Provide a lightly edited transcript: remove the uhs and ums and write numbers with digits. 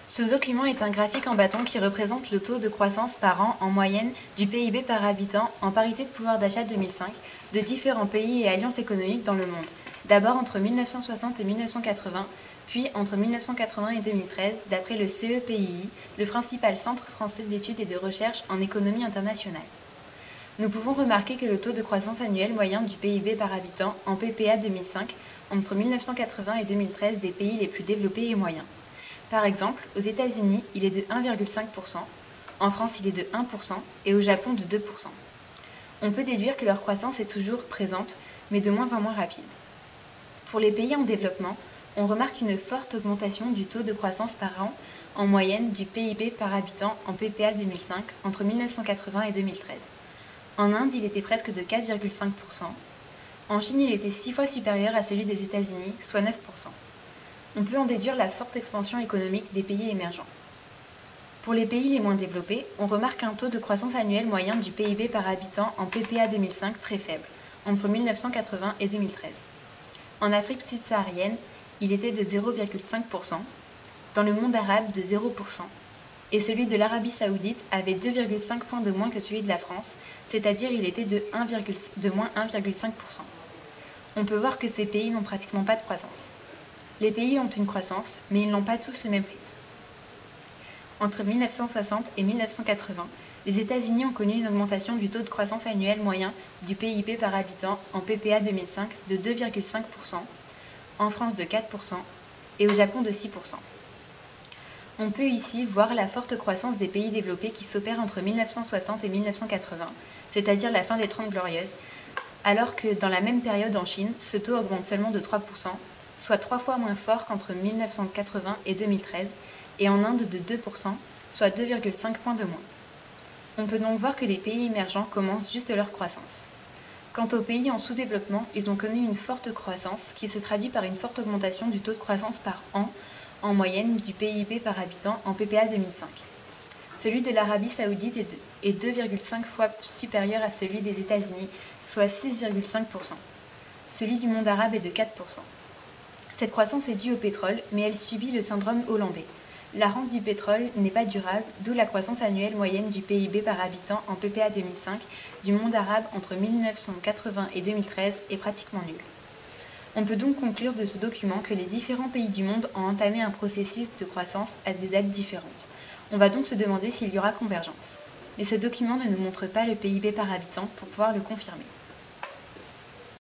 Ce document est un graphique en bâton qui représente le taux de croissance par an en moyenne du PIB par habitant en parité de pouvoir d'achat 2005 de différents pays et alliances économiques dans le monde. D'abord entre 1960 et 1980, puis entre 1980 et 2013, d'après le CEPII, le principal centre français d'études et de recherche en économie internationale. Nous pouvons remarquer que le taux de croissance annuel moyen du PIB par habitant en PPA 2005 entre 1980 et 2013 des pays les plus développés et moyens. Par exemple, aux États-Unis, il est de 1,5%, en France il est de 1% et au Japon de 2%. On peut déduire que leur croissance est toujours présente, mais de moins en moins rapide. Pour les pays en développement, on remarque une forte augmentation du taux de croissance par an en moyenne du PIB par habitant en PPA 2005 entre 1980 et 2013. En Inde, il était presque de 4,5%. En Chine, il était 6 fois supérieur à celui des États-Unis, soit 9%. On peut en déduire la forte expansion économique des pays émergents. Pour les pays les moins développés, on remarque un taux de croissance annuel moyen du PIB par habitant en PPA 2005 très faible, entre 1980 et 2013. En Afrique subsaharienne, il était de 0,5%, dans le monde arabe de 0%, et celui de l'Arabie saoudite avait 2,5 points de moins que celui de la France, c'est-à-dire il était de moins 1,5%. On peut voir que ces pays n'ont pratiquement pas de croissance. Les pays ont une croissance, mais ils n'ont pas tous le même rythme. Entre 1960 et 1980, les États-Unis ont connu une augmentation du taux de croissance annuel moyen du PIB par habitant en PPA 2005 de 2,5%, en France de 4% et au Japon de 6%. On peut ici voir la forte croissance des pays développés qui s'opère entre 1960 et 1980, c'est-à-dire la fin des 30 glorieuses, alors que dans la même période en Chine, ce taux augmente seulement de 3%, soit 3 fois moins fort qu'entre 1980 et 2013, et en Inde de 2%, soit 2,5 points de moins. On peut donc voir que les pays émergents commencent juste leur croissance. Quant aux pays en sous-développement, ils ont connu une forte croissance qui se traduit par une forte augmentation du taux de croissance par an en moyenne du PIB par habitant en PPA 2005. Celui de l'Arabie saoudite est 2,5 fois supérieur à celui des États-Unis, soit 6,5%. Celui du monde arabe est de 4%. Cette croissance est due au pétrole, mais elle subit le syndrome hollandais. La rente du pétrole n'est pas durable, d'où la croissance annuelle moyenne du PIB par habitant en PPA 2005 du monde arabe entre 1980 et 2013 est pratiquement nulle. On peut donc conclure de ce document que les différents pays du monde ont entamé un processus de croissance à des dates différentes. On va donc se demander s'il y aura convergence. Mais ce document ne nous montre pas le PIB par habitant pour pouvoir le confirmer.